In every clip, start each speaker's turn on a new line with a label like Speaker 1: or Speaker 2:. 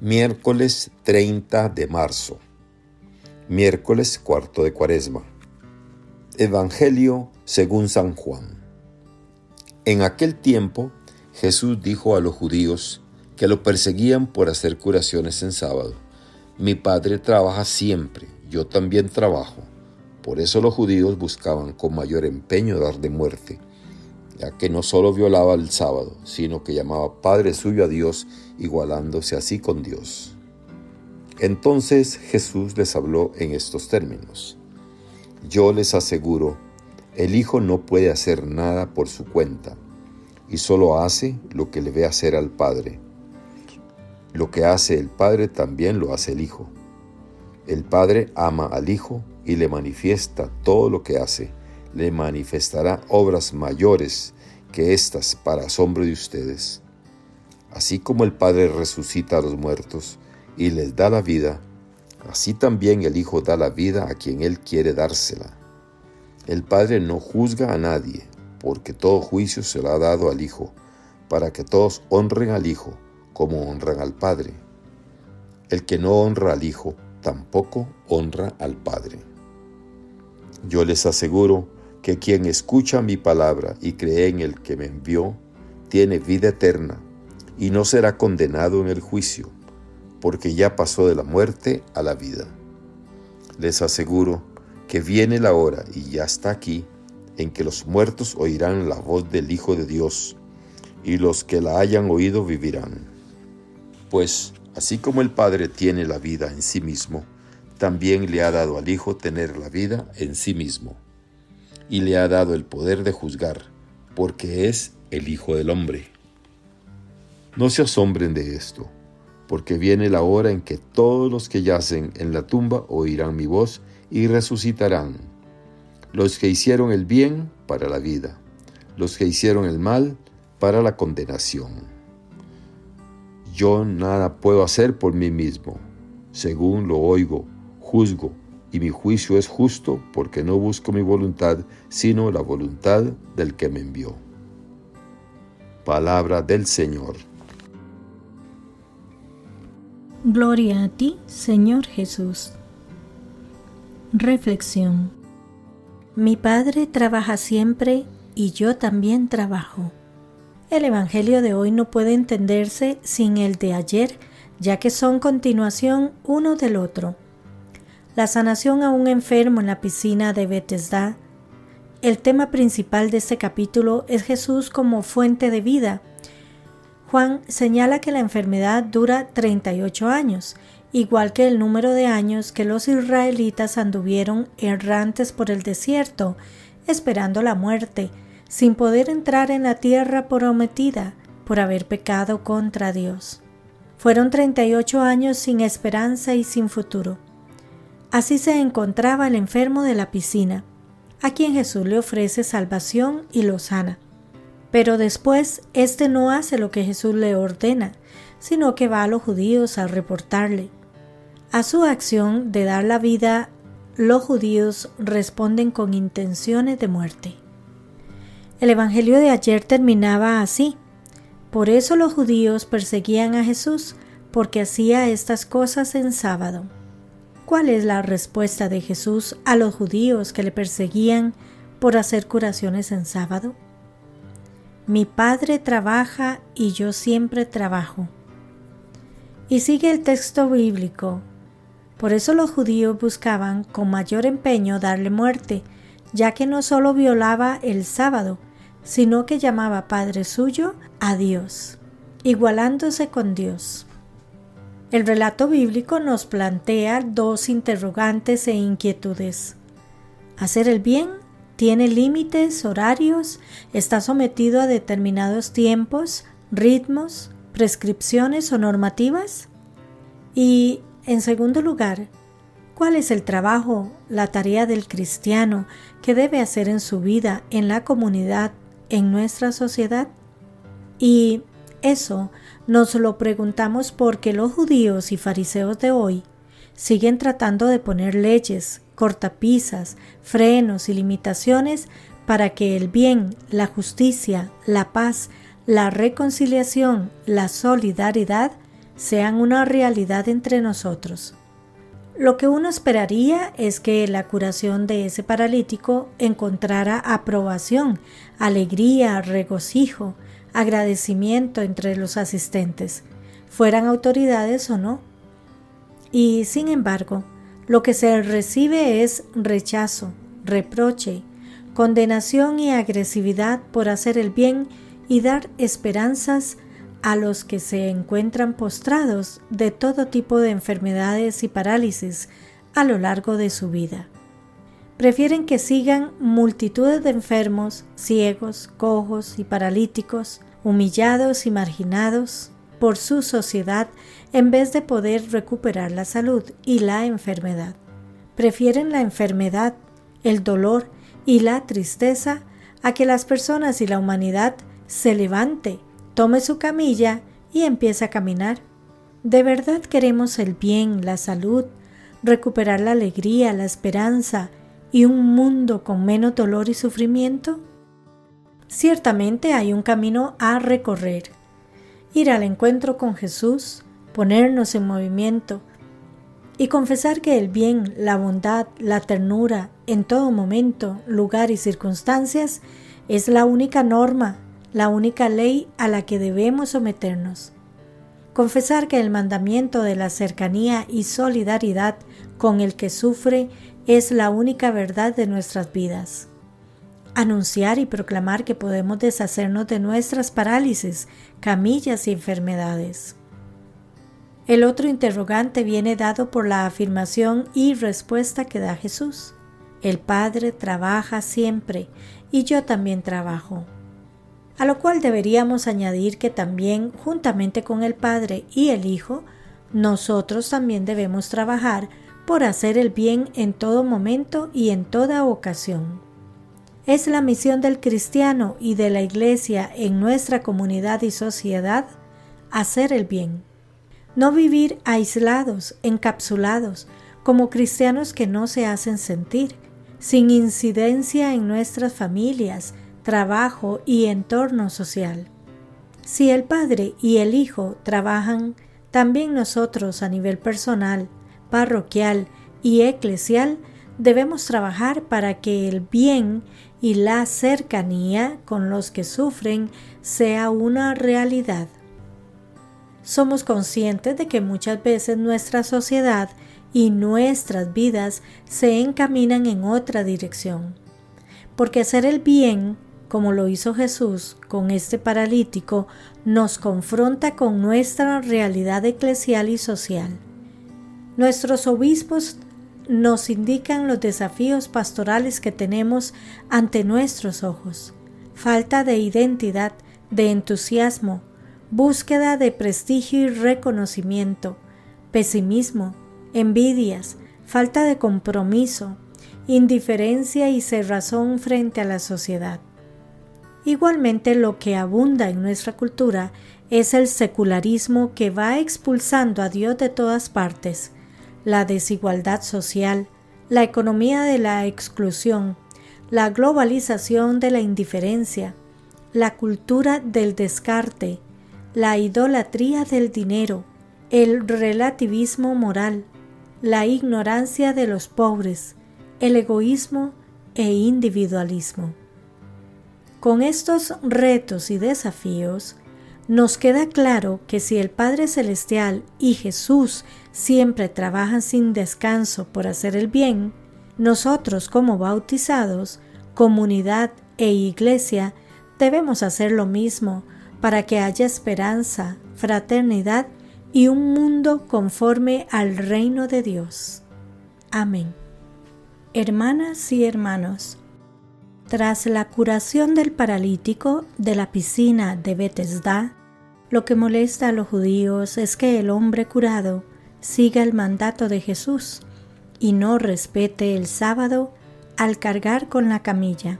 Speaker 1: Miércoles 30 de marzo, miércoles cuarto de Cuaresma. Evangelio según San Juan. En aquel tiempo, Jesús dijo a los judíos que lo perseguían por hacer curaciones en sábado: Mi Padre trabaja siempre, yo también trabajo. Por eso los judíos buscaban con mayor empeño darle muerte, ya que no solo violaba el sábado, sino que llamaba Padre suyo a Dios, igualándose así con Dios. Entonces Jesús les habló en estos términos: Yo les aseguro, el Hijo no puede hacer nada por su cuenta, y solo hace lo que le ve hacer al Padre. Lo que hace el Padre también lo hace el Hijo. El Padre ama al Hijo y le manifiesta todo lo que hace. Le manifestará obras mayores que estas para asombro de ustedes. Así como el Padre resucita a los muertos y les da la vida, así también el Hijo da la vida a quien Él quiere dársela. El Padre no juzga a nadie, porque todo juicio se lo ha dado al Hijo, para que todos honren al Hijo como honran al Padre. El que no honra al Hijo, tampoco honra al Padre. Yo les aseguro que quien escucha mi palabra y cree en el que me envió, tiene vida eterna y no será condenado en el juicio, porque ya pasó de la muerte a la vida. Les aseguro que viene la hora, y ya está aquí, en que los muertos oirán la voz del Hijo de Dios, y los que la hayan oído vivirán. Pues, así como el Padre tiene la vida en sí mismo, también le ha dado al Hijo tener la vida en sí mismo, y le ha dado el poder de juzgar, porque es el Hijo del Hombre. No se asombren de esto, porque viene la hora en que todos los que yacen en la tumba oirán mi voz y resucitarán. Los que hicieron el bien, para la vida; los que hicieron el mal, para la condenación. Yo nada puedo hacer por mí mismo. Según lo oigo, juzgo, y mi juicio es justo, porque no busco mi voluntad, sino la voluntad del que me envió. Palabra del Señor.
Speaker 2: Gloria a ti, Señor Jesús. Reflexión. Mi Padre trabaja siempre y yo también trabajo. El Evangelio de hoy no puede entenderse sin el de ayer, ya que son continuación uno del otro. La sanación a un enfermo en la piscina de Betesda. El tema principal de este capítulo es Jesús como fuente de vida. Juan señala que la enfermedad dura 38 años, igual que el número de años que los israelitas anduvieron errantes por el desierto, esperando la muerte, sin poder entrar en la tierra prometida por haber pecado contra Dios. Fueron 38 años sin esperanza y sin futuro. Así se encontraba el enfermo de la piscina, a quien Jesús le ofrece salvación y lo sana. Pero después, éste no hace lo que Jesús le ordena, sino que va a los judíos a reportarle. A su acción de dar la vida, los judíos responden con intenciones de muerte. El Evangelio de ayer terminaba así: Por eso los judíos perseguían a Jesús, porque hacía estas cosas en sábado. ¿Cuál es la respuesta de Jesús a los judíos que le perseguían por hacer curaciones en sábado? Mi Padre trabaja y yo siempre trabajo. Y sigue el texto bíblico. Por eso los judíos buscaban con mayor empeño darle muerte, ya que no solo violaba el sábado, sino que llamaba Padre suyo a Dios, igualándose con Dios. El relato bíblico nos plantea dos interrogantes e inquietudes. ¿Hacer el bien tiene límites, horarios, está sometido a determinados tiempos, ritmos, prescripciones o normativas? Y, en segundo lugar, ¿cuál es el trabajo, la tarea del cristiano que debe hacer en su vida, en la comunidad, en nuestra sociedad? Y eso nos lo preguntamos porque los judíos y fariseos de hoy siguen tratando de poner leyes, cortapisas, frenos y limitaciones para que el bien, la justicia, la paz, la reconciliación, la solidaridad sean una realidad entre nosotros. Lo que uno esperaría es que la curación de ese paralítico encontrara aprobación, alegría, regocijo, agradecimiento entre los asistentes, fueran autoridades o no. Y sin embargo, lo que se recibe es rechazo, reproche, condenación y agresividad por hacer el bien y dar esperanzas a los que se encuentran postrados de todo tipo de enfermedades y parálisis a lo largo de su vida. Prefieren que sigan multitudes de enfermos, ciegos, cojos y paralíticos, humillados y marginados por su sociedad en vez de poder recuperar la salud y la enfermedad. Prefieren la enfermedad, el dolor y la tristeza a que las personas y la humanidad se levante, tome su camilla y empiece a caminar. ¿De verdad queremos el bien, la salud, recuperar la alegría, la esperanza y un mundo con menos dolor y sufrimiento? Ciertamente hay un camino a recorrer. Ir al encuentro con Jesús, ponernos en movimiento y confesar que el bien, la bondad, la ternura en todo momento, lugar y circunstancias es la única norma, la única ley a la que debemos someternos. Confesar que el mandamiento de la cercanía y solidaridad con el que sufre es la única verdad de nuestras vidas. Anunciar y proclamar que podemos deshacernos de nuestras parálisis, camillas y enfermedades. El otro interrogante viene dado por la afirmación y respuesta que da Jesús. El Padre trabaja siempre y yo también trabajo. A lo cual deberíamos añadir que también, juntamente con el Padre y el Hijo, nosotros también debemos trabajar por hacer el bien en todo momento y en toda ocasión. Es la misión del cristiano y de la Iglesia en nuestra comunidad y sociedad hacer el bien. No vivir aislados, encapsulados, como cristianos que no se hacen sentir, sin incidencia en nuestras familias, trabajo y entorno social. Si el Padre y el Hijo trabajan, también nosotros a nivel personal, parroquial y eclesial debemos trabajar para que el bien y la cercanía con los que sufren sea una realidad. Somos conscientes de que muchas veces nuestra sociedad y nuestras vidas se encaminan en otra dirección, porque hacer el bien, como lo hizo Jesús con este paralítico, nos confronta con nuestra realidad eclesial y social. Nuestros obispos nos indican los desafíos pastorales que tenemos ante nuestros ojos: falta de identidad, de entusiasmo, búsqueda de prestigio y reconocimiento, pesimismo, envidias, falta de compromiso, indiferencia y cerrazón frente a la sociedad. Igualmente, lo que abunda en nuestra cultura es el secularismo que va expulsando a Dios de todas partes, la desigualdad social, la economía de la exclusión, la globalización de la indiferencia, la cultura del descarte, la idolatría del dinero, el relativismo moral, la ignorancia de los pobres, el egoísmo e individualismo. Con estos retos y desafíos, nos queda claro que si el Padre Celestial y Jesús siempre trabajan sin descanso por hacer el bien, nosotros como bautizados, comunidad e iglesia debemos hacer lo mismo para que haya esperanza, fraternidad y un mundo conforme al reino de Dios. Amén. Hermanas y hermanos, tras la curación del paralítico de la piscina de Betesda, lo que molesta a los judíos es que el hombre curado siga el mandato de Jesús y no respete el sábado al cargar con la camilla.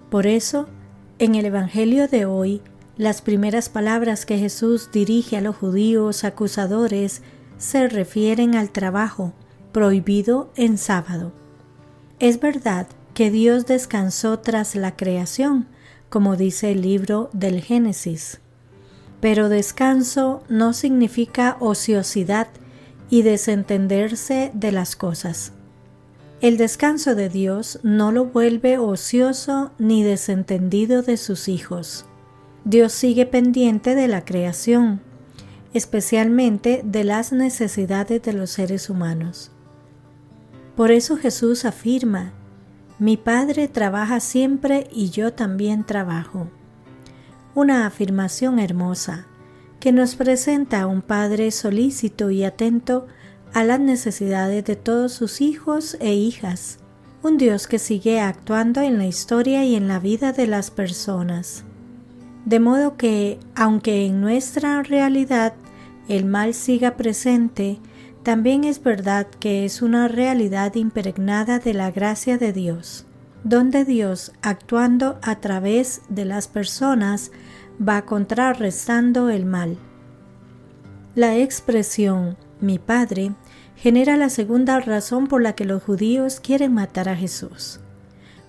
Speaker 2: Por eso, en el Evangelio de hoy, las primeras palabras que Jesús dirige a los judíos acusadores se refieren al trabajo prohibido en sábado. Es verdad que Dios descansó tras la creación, como dice el libro del Génesis. Pero descanso no significa ociosidad y desentenderse de las cosas. El descanso de Dios no lo vuelve ocioso ni desentendido de sus hijos. Dios sigue pendiente de la creación, especialmente de las necesidades de los seres humanos. Por eso Jesús afirma: mi Padre trabaja siempre y yo también trabajo. Una afirmación hermosa que nos presenta a un Padre solícito y atento a las necesidades de todos sus hijos e hijas, un Dios que sigue actuando en la historia y en la vida de las personas. De modo que, aunque en nuestra realidad el mal siga presente, también es verdad que es una realidad impregnada de la gracia de Dios, donde Dios, actuando a través de las personas, va contrarrestando el mal. La expresión mi Padre genera la segunda razón por la que los judíos quieren matar a Jesús.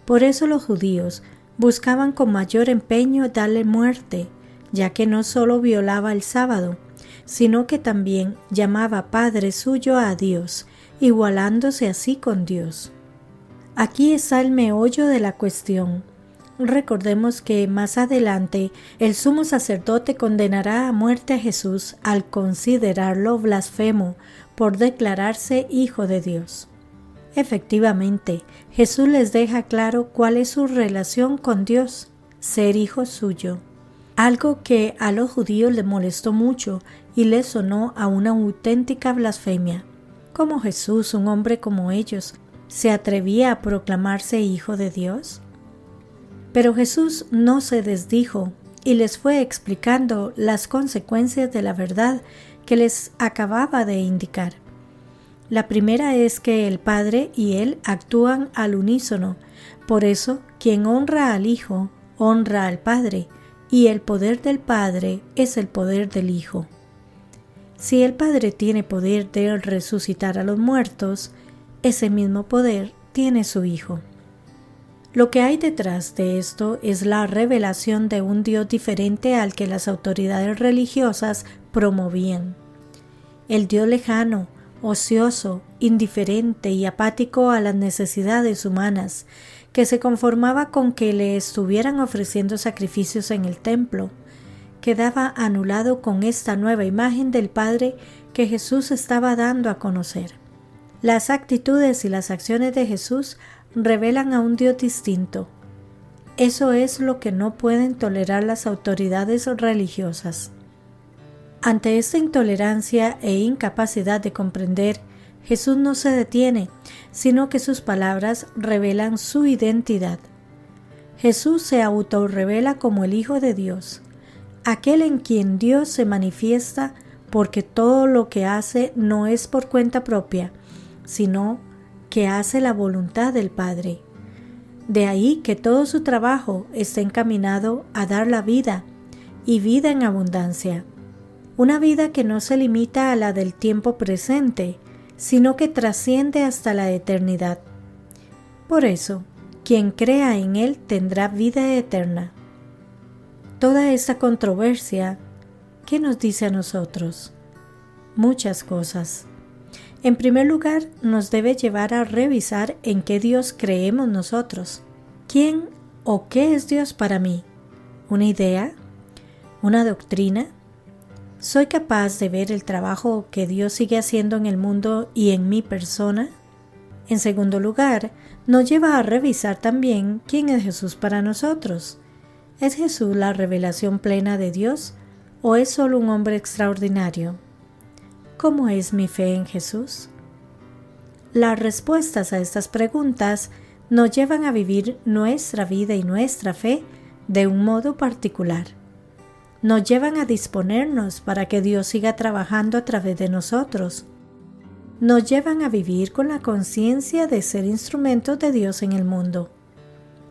Speaker 2: Por eso los judíos buscaban con mayor empeño darle muerte, ya que no solo violaba el sábado, sino que también llamaba Padre suyo a Dios, igualándose así con Dios. Aquí está el meollo de la cuestión. Recordemos que más adelante el sumo sacerdote condenará a muerte a Jesús al considerarlo blasfemo por declararse hijo de Dios. Efectivamente, Jesús les deja claro cuál es su relación con Dios, ser hijo suyo. Algo que a los judíos les molestó mucho y les sonó a una auténtica blasfemia. ¿Cómo Jesús, un hombre como ellos, se atrevía a proclamarse hijo de Dios? Pero Jesús no se desdijo y les fue explicando las consecuencias de la verdad que les acababa de indicar. La primera es que el Padre y Él actúan al unísono, por eso quien honra al Hijo, honra al Padre, y el poder del Padre es el poder del Hijo. Si el Padre tiene poder de resucitar a los muertos, ese mismo poder tiene su Hijo. Lo que hay detrás de esto es la revelación de un Dios diferente al que las autoridades religiosas promovían. El Dios lejano, ocioso, indiferente y apático a las necesidades humanas, que se conformaba con que le estuvieran ofreciendo sacrificios en el templo, quedaba anulado con esta nueva imagen del Padre que Jesús estaba dando a conocer. Las actitudes y las acciones de Jesús revelan a un Dios distinto. Eso es lo que no pueden tolerar las autoridades religiosas. Ante esta intolerancia e incapacidad de comprender, Jesús no se detiene, sino que sus palabras revelan su identidad. Jesús se autorrevela como el Hijo de Dios, aquel en quien Dios se manifiesta porque todo lo que hace no es por cuenta propia, sino que hace la voluntad del Padre. De ahí que todo su trabajo está encaminado a dar la vida, y vida en abundancia. Una vida que no se limita a la del tiempo presente, sino que trasciende hasta la eternidad. Por eso, quien crea en Él tendrá vida eterna. Toda esta controversia, ¿qué nos dice a nosotros? Muchas cosas. En primer lugar, nos debe llevar a revisar en qué Dios creemos nosotros. ¿Quién o qué es Dios para mí? ¿Una idea? ¿Una doctrina? ¿Soy capaz de ver el trabajo que Dios sigue haciendo en el mundo y en mi persona? En segundo lugar, nos lleva a revisar también quién es Jesús para nosotros. ¿Es Jesús la revelación plena de Dios o es solo un hombre extraordinario? ¿Cómo es mi fe en Jesús? Las respuestas a estas preguntas nos llevan a vivir nuestra vida y nuestra fe de un modo particular. Nos llevan a disponernos para que Dios siga trabajando a través de nosotros. Nos llevan a vivir con la conciencia de ser instrumentos de Dios en el mundo.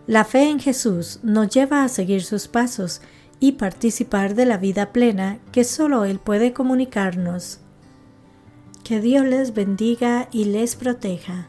Speaker 2: La fe en Jesús nos lleva a seguir sus pasos y participar de la vida plena que solo Él puede comunicarnos. Que Dios les bendiga y les proteja.